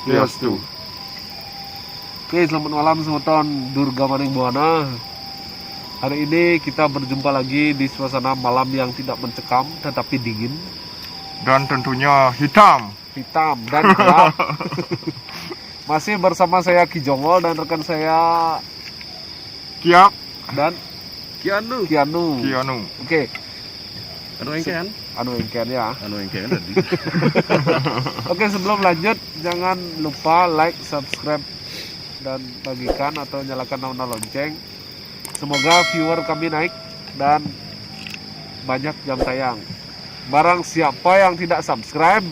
Swastiastu. Oke, selamat malam semeton Durga Maning Buana. Hari ini kita berjumpa lagi di suasana malam yang tidak mencekam tetapi dingin dan tentunya hitam dan gelap. Masih bersama saya Ki Jongol dan rekan saya Kiap dan Kianu. Oke. Anu engken ya. tadi. Oke, sebelum lanjut jangan lupa like, subscribe dan bagikan atau nyalakan tanda lonceng. Semoga viewer kami naik dan banyak jam tayang. Barang siapa yang tidak subscribe,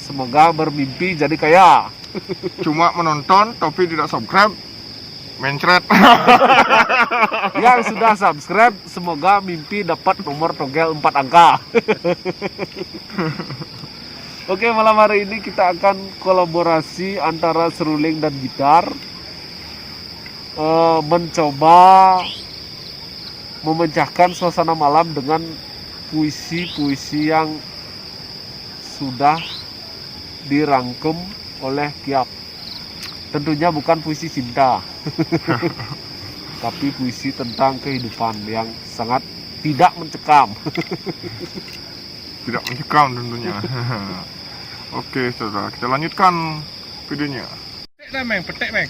semoga bermimpi jadi kaya. Cuma menonton tapi tidak subscribe, mencret. Yang sudah subscribe, semoga mimpi dapat nomor togel 4 angka. Oke, malam hari ini kita akan kolaborasi antara seruling dan gitar, mencoba memecahkan suasana malam dengan puisi-puisi yang sudah dirangkum oleh Kiap. Tentunya bukan puisi cinta, tapi puisi tentang kehidupan yang sangat tidak mencekam. Tidak mencekam tentunya. Oke, saudara, kita lanjutkan videonya. Petek, Meng. Petek.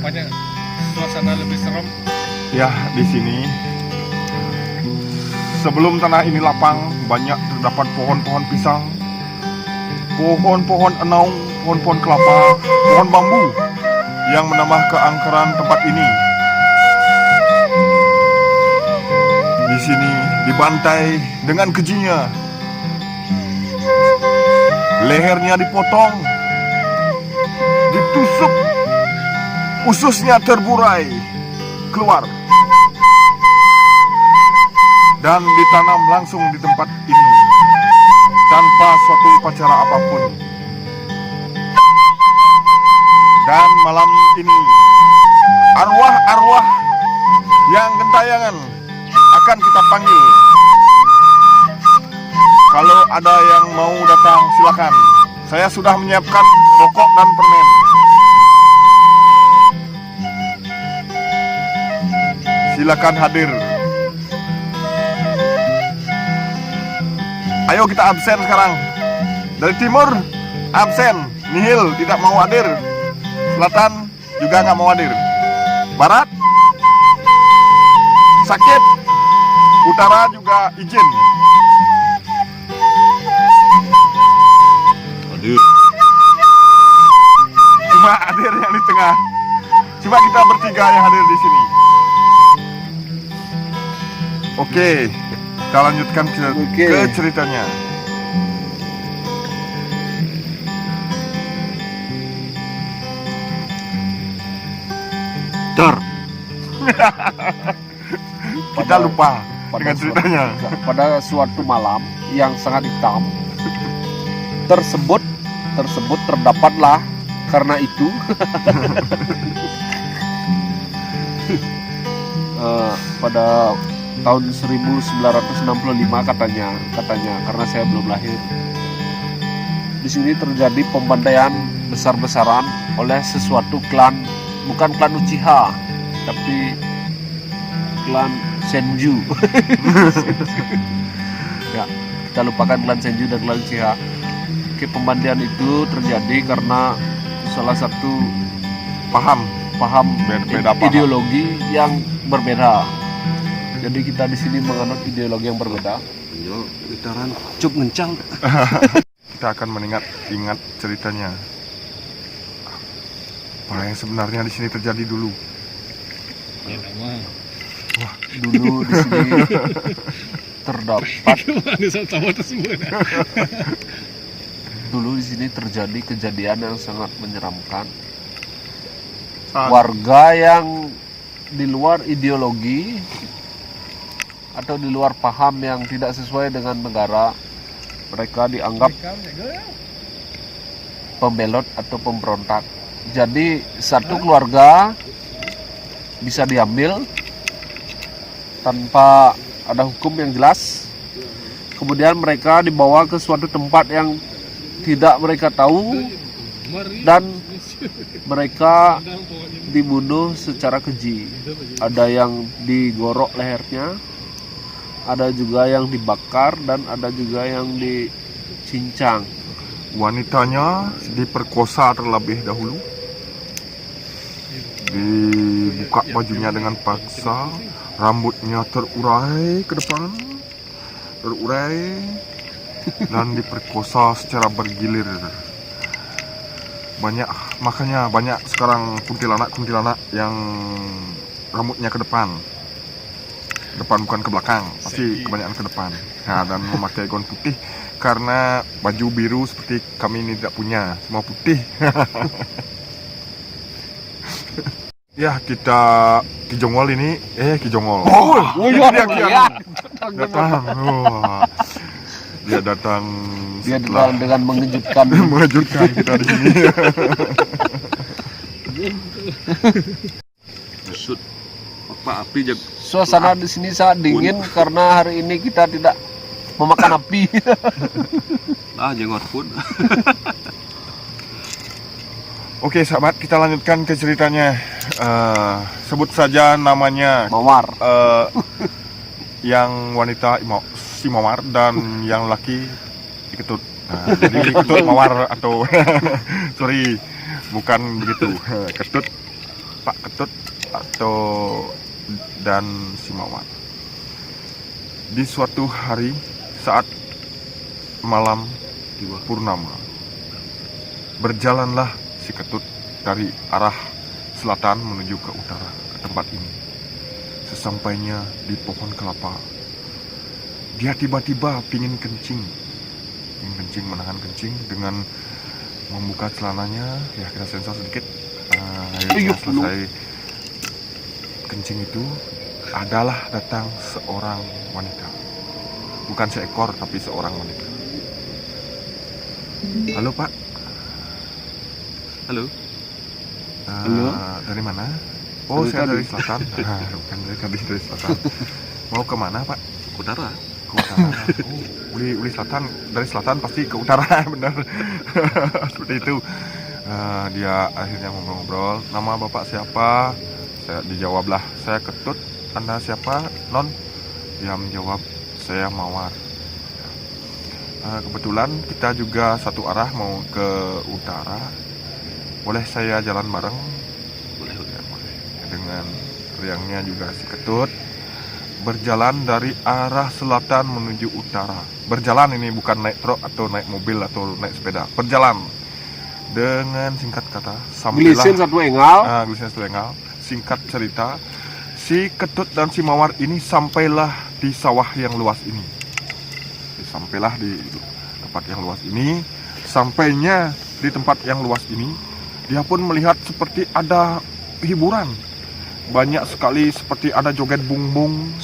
Banyak suasana lebih serem. Ya, di sini sebelum tanah ini lapang, banyak terdapat pohon-pohon pisang, pohon-pohon enaung, pohon-pohon kelapa, pohon bambu yang menambah keangkeran tempat ini. Di sini dibantai dengan kejinya, lehernya dipotong, ditusuk, ususnya terburai keluar, dan ditanam langsung di tempat ini tanpa suatu upacara apapun. Dan malam ini arwah-arwah yang gentayangan akan kita panggil. Kalau ada yang mau datang silakan. Saya sudah menyiapkan rokok dan permen. Silakan hadir. Ayo kita absen sekarang. Dari timur absen, nihil, tidak mau hadir. Selatan juga nggak mau hadir. Barat sakit. Utara juga izin. Hadir. Cuma hadir yang di tengah. Cuma kita bertiga yang hadir di sini. Oke, kita lanjutkan ke ceritanya. Kita lupa dengan ceritanya. Pada suatu malam yang sangat hitam, tersebut terdapatlah karena itu pada tahun 1965 katanya karena saya belum lahir. Di sini terjadi pembantaian besar-besaran oleh sesuatu klan, bukan klan Uchiha, tapi klan Senju. Ya, kita lupakan klan Senju dan klan Uchiha. Pembantaian itu terjadi karena salah satu Paham beda ideologi yang berbeda. Jadi kita di sini menganut ideologi yang berbeda. Yo, gitaran cup ngencang. Kita akan ingat ceritanya. Apa yang sebenarnya di sini terjadi dulu? Ya memang. Wah, Dulu di sini terdapat. Dulu di sini terjadi kejadian yang sangat menyeramkan. Warga yang di luar ideologi atau di luar paham yang tidak sesuai dengan negara, mereka dianggap pembelot atau pemberontak. Jadi satu keluarga bisa diambil tanpa ada hukum yang jelas. Kemudian mereka dibawa ke suatu tempat yang tidak mereka tahu dan mereka dibunuh secara keji. Ada yang digorok lehernya, ada juga yang dibakar, dan ada juga yang dicincang. Wanitanya diperkosa terlebih dahulu, dibuka bajunya dengan paksa, rambutnya terurai ke depan, dan diperkosa secara bergilir. Makanya banyak sekarang kuntilanak yang rambutnya ke depan bukan ke belakang, pasti kebanyakan ke depan. Nah, dan memakai gaun putih karena baju biru seperti kami ini tidak punya, semua putih. Ya, kita Kijongol ini, Kijongol. iya, dia iya. datang. Dia datang Dia setelah dengan mengejutkan. mengejutkan kita di sini. Maksud apa api jag Suasana di sini sangat dingin karena hari ini kita tidak memakan api. jenggot pun. Oke sahabat, kita lanjutkan ke ceritanya. Sebut saja namanya Mawar. yang wanita si Mawar dan yang laki Ketut. Nah, jadi Ketut Mawar atau sorry, bukan begitu. Ketut, Pak Ketut atau dan si Mawar. Di suatu hari saat malam purnama, berjalanlah si Ketut dari arah selatan menuju ke utara ke tempat ini. Sesampainya di pohon kelapa, dia tiba-tiba pingin kencing, menahan kencing dengan membuka celananya. Ya, kita sensor sedikit. Akhirnya selesai kencing itu, adalah datang seorang wanita, bukan seekor tapi seorang wanita. Halo Pak. Halo. Halo. Dari mana? Oh, saya dari selatan. Bukan dari selatan. Mau ke mana Pak? Utara. Ke utara. Oh, Uli selatan. Dari selatan pasti ke utara, benar. Seperti itu. Dia akhirnya ngobrol-ngobrol. Nama Bapak siapa? Saya dijawablah, saya Ketut. Anda siapa, Non? Dia menjawab, saya Mawar. Kebetulan kita juga satu arah mau ke utara. Boleh saya jalan bareng? Boleh. Dengan riangnya juga si Ketut berjalan dari arah selatan menuju utara. Berjalan ini bukan naik truk atau naik mobil atau naik sepeda. Berjalan dengan singkat kata sampailah Gelisin satu engal. Gelisin satu engal. Singkat cerita, si Ketut dan si Mawar ini sampailah di sawah yang luas ini. Sampailah di tempat yang luas ini. Sampainya di tempat yang luas ini, dia pun melihat seperti ada hiburan. Banyak sekali seperti ada joget bungbung.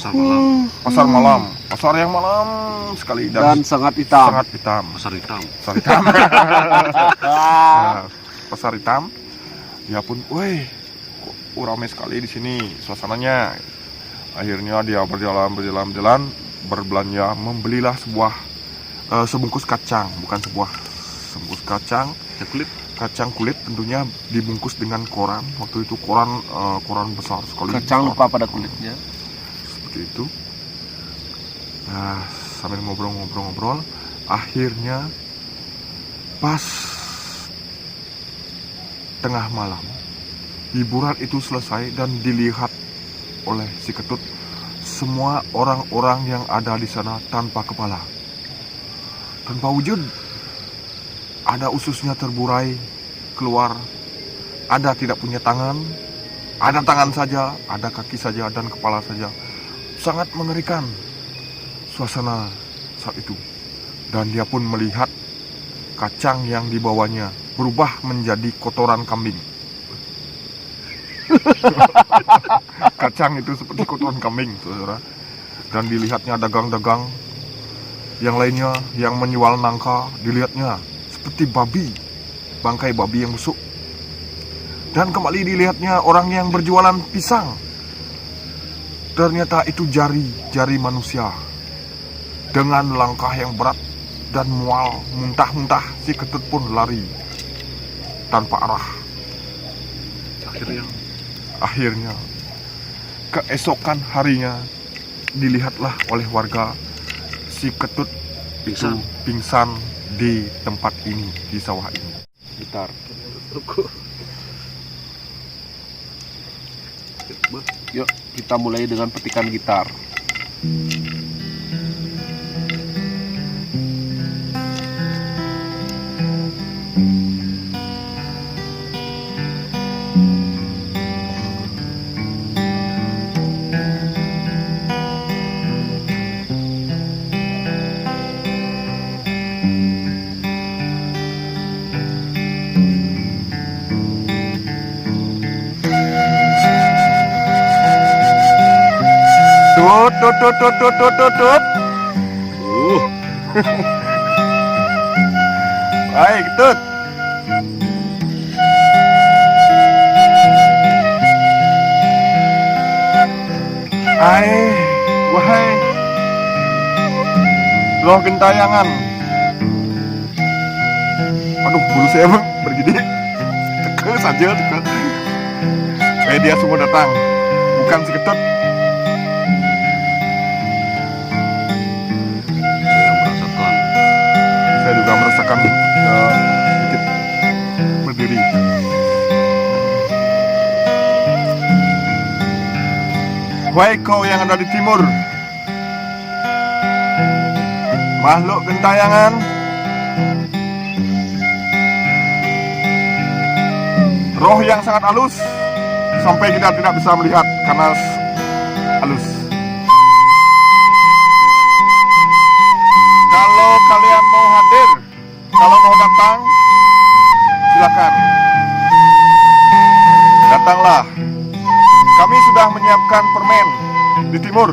Pasar malam. Pasar yang malam sekali Dan sangat hitam. Sangat hitam. Pasar hitam. Pasar hitam. Nah, pasar hitam. Dia pun, woi, kok ramai sekali di sini suasananya. Akhirnya dia berjalan, berbelanja, membelilah sebungkus kacang, bukan sebungkus kacang. Kacang kulit tentunya dibungkus dengan koran. Waktu itu koran besar sekali. Kacang lupa pada kulitnya. Seperti itu. Nah, sambil ngobrol-ngobrol, akhirnya pas tengah malam, hiburan itu selesai dan dilihat oleh si Ketut semua orang-orang yang ada di sana tanpa kepala, tanpa wujud. Ada ususnya terburai keluar, ada tidak punya tangan, ada tangan saja, ada kaki saja, dan kepala saja. Sangat mengerikan suasana saat itu. Dan dia pun melihat kacang yang dibawanya berubah menjadi kotoran kambing. Kacang itu seperti kotoran kambing, saudara. Dan dilihatnya dagang-dagang yang lainnya yang menjual nangka, dilihatnya seperti babi, bangkai babi yang busuk. Dan kembali dilihatnya orang yang berjualan pisang. Ternyata itu jari manusia dengan langkah yang berat dan mual, muntah-muntah, si Ketut pun lari tanpa arah. Akhirnya keesokan harinya dilihatlah oleh warga si Ketut itu pingsan di tempat ini, di sawah ini. Gitar. Yuk kita mulai dengan petikan gitar. Tut. Baik, Tut. Wahai loh gentayangan. Aduh, bulu saya emang bergini. Teke saja, teke. Dia semua datang. Bukan si Ketut. Saya juga merasakan sedikit berdiri. Wahai kau yang ada di timur, makhluk gentayangan, roh yang sangat halus, sampai kita tidak bisa melihat karena halus. Kalau kalian mau hadir, kalau mau datang, silakan. Datanglah. Kami sudah menyiapkan permen di timur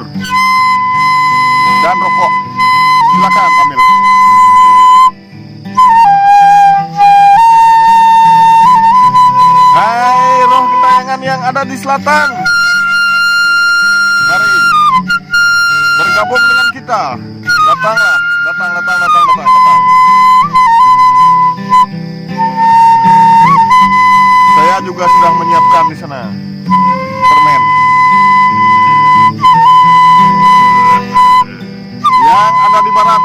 dan rokok. Silakan ambil. Hai roh gentayangan yang ada di selatan, mari bergabung dengan kita. Datanglah, datang. Saya juga sudah menyiapkan di sana permen. Yang ada di barat,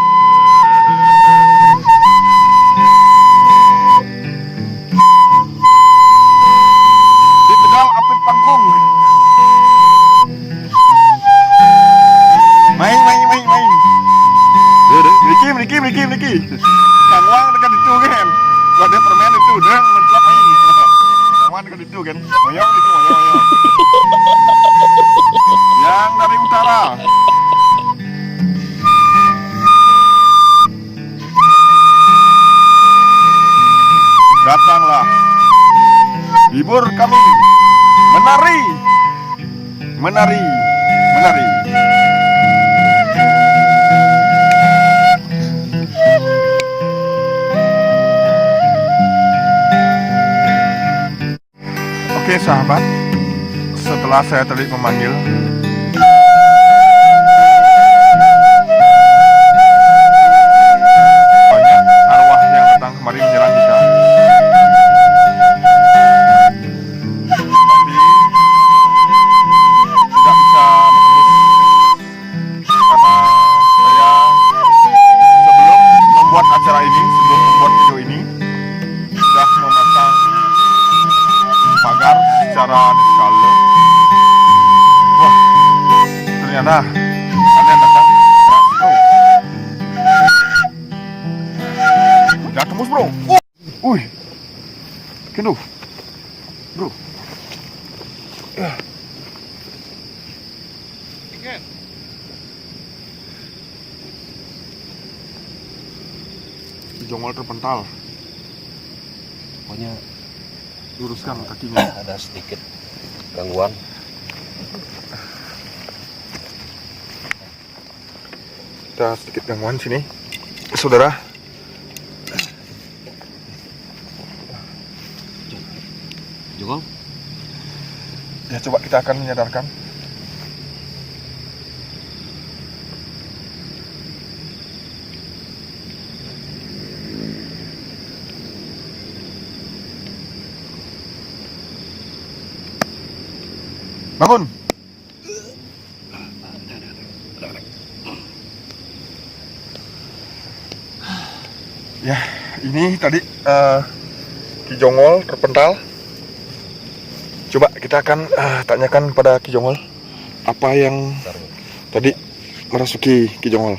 di Tegal Apit Pangkung. Main. Niki. Kang Wang dekat itu kan. Gua ada permen itu, dan mencelap main. Kang Wang dekat itu kan. Moyong. Yang dari utara, datanglah. Hibur kami. Menari. Oke sahabat, setelah saya tadi memanggil banyak arwah yang datang kemari menyerang kita, tapi tidak bisa menembus karena saya sebelum membuat acara ini, sebelum membuat video ini, sudah memasang pagar secara niskala. Wah, ternyata ada yang datang. Jangan tembus bro. Kenapa bro? Jongol terpental. Pokoknya Luruskan kakinya. ada sedikit gangguan. Ada sedikit gangguan sini, saudara. Jongol. Ya coba kita akan menyadarkan. Bangun. Ya, ini tadi Ki Jongol terpental. Coba kita akan tanyakan pada Ki Jongol apa yang tadi merasuki Ki Jongol.